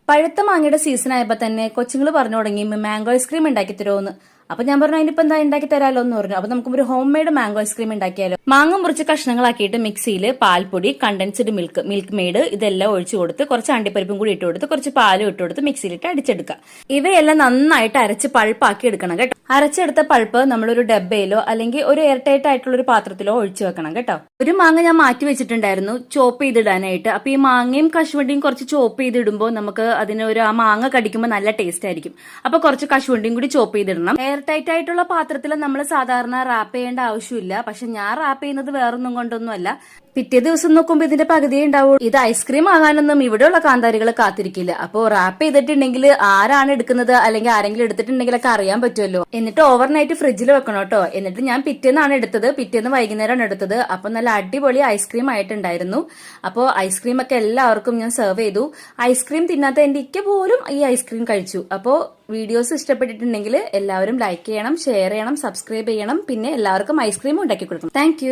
പഴുത്ത മാങ്ങയുടെ സീസൺ ആയപ്പോ തന്നെ കൊച്ചുങ്ങൾ പറഞ്ഞു തുടങ്ങി മാംഗോ ഐസ്ക്രീം ഉണ്ടാക്കി തരുമോന്ന്. അപ്പൊ ഞാൻ പറഞ്ഞു അതിനിപ്പോ എന്താ ഉണ്ടാക്കി തരാലോ എന്ന് പറഞ്ഞു. അപ്പൊ നമുക്ക് ഒരു ഹോം മെയ്ഡ് മാംഗോ ഐസ്ക്രീം ഉണ്ടാക്കിയാലോ. മാങ്ങ മുറിച്ച് കഷ്ണങ്ങളാക്കിയിട്ട് മിക്സിയിൽ പാൽപ്പൊടി, കണ്ടൻസ്ഡ് മിൽക്ക് മെയ്ഡ് ഇതെല്ലാം ഒഴിച്ചു കൊടുത്ത് കുറച്ച് അണ്ടിപ്പരിപ്പും കൂടി ഇട്ട് കൊടുത്ത് കുറച്ച് പാലും ഇട്ട് കൊടുത്ത് മിക്സിയിലിട്ട് അടിച്ചെടുക്കുക. ഇവയെല്ലാം നന്നായിട്ട് അരച്ച് പൾപ്പാക്കി എടുക്കണം കേട്ടോ. അരച്ചെടുത്ത പൾപ്പ് നമ്മളൊരു ഡബ്ബയിലോ അല്ലെങ്കിൽ ഒരു എയർ ടൈറ്റ് ആയിട്ടുള്ള ഒരു പാത്രത്തിലോ ഒഴിച്ചു വെക്കണം കേട്ടോ. ഒരു മാങ്ങ ഞാൻ മാറ്റി വെച്ചിട്ടുണ്ടായിരുന്നു ചോപ്പ് ചെയ്തിടാനായിട്ട്. അപ്പൊ ഈ മാങ്ങയും കശുവണ്ടിയും കുറച്ച് ചോപ്പ് ചെയ്തിടുമ്പോൾ നമുക്ക് ആ മാങ്ങ കടിക്കുമ്പോൾ നല്ല ടേസ്റ്റ് ആയിരിക്കും. അപ്പൊ കുറച്ച് കശുവണ്ടിയും കൂടി ചോപ്പ് ചെയ്തിടണം. എയർ ടൈറ്റ് ആയിട്ടുള്ള പാത്രത്തിൽ നമ്മൾ സാധാരണ റാപ്പ് ചെയ്യേണ്ട ആവശ്യമില്ല. പക്ഷെ ഞാൻ റാപ്പ് ചെയ്യുന്നത് വേറൊന്നും കൊണ്ടൊന്നുമല്ല. പിറ്റേ ദിവസം നോക്കുമ്പോൾ ഇതിന്റെ പകുതിയേ ഉണ്ടാവുള്ളൂ. ഇത് ഐസ്ക്രീം ആകാനൊന്നും ഇവിടെയുള്ള കാന്താരികൾ കാത്തിരിക്കില്ല. അപ്പൊ റാപ്പ് ചെയ്തിട്ടുണ്ടെങ്കിൽ ആരാണ് എടുക്കുന്നത് അല്ലെങ്കിൽ ആരെങ്കിലും എടുത്തിട്ടുണ്ടെങ്കിലൊക്കെ അറിയാൻ പറ്റുമല്ലോ. എന്നിട്ട് ഓവർനൈറ്റ് ഫ്രിഡ്ജിൽ വെക്കണം കേട്ടോ. എന്നിട്ട് ഞാൻ പിറ്റേന്നാണ് എടുത്തത്. പിറ്റേന്ന് വൈകുന്നേരമാണ് എടുത്തത്. അപ്പൊ നല്ല അടിപൊളി ഐസ്ക്രീം ആയിട്ടുണ്ടായിരുന്നു. അപ്പോൾ ഐസ്ക്രീം ഒക്കെ എല്ലാവർക്കും ഞാൻ സെർവ് ചെയ്തു. ഐസ്ക്രീം തിന്നാത്ത എന്റെ ഇക്ക പോലും ഈ ഐസ്ക്രീം കഴിച്ചു. അപ്പോൾ വീഡിയോസ് ഇഷ്ടപ്പെട്ടിട്ടുണ്ടെങ്കിൽ എല്ലാവരും ലൈക്ക് ചെയ്യണം, ഷെയർ ചെയ്യണം, സബ്സ്ക്രൈബ് ചെയ്യണം. പിന്നെ എല്ലാവർക്കും ഐസ്ക്രീം ഉണ്ടാക്കി കൊടുക്കണം. താങ്ക്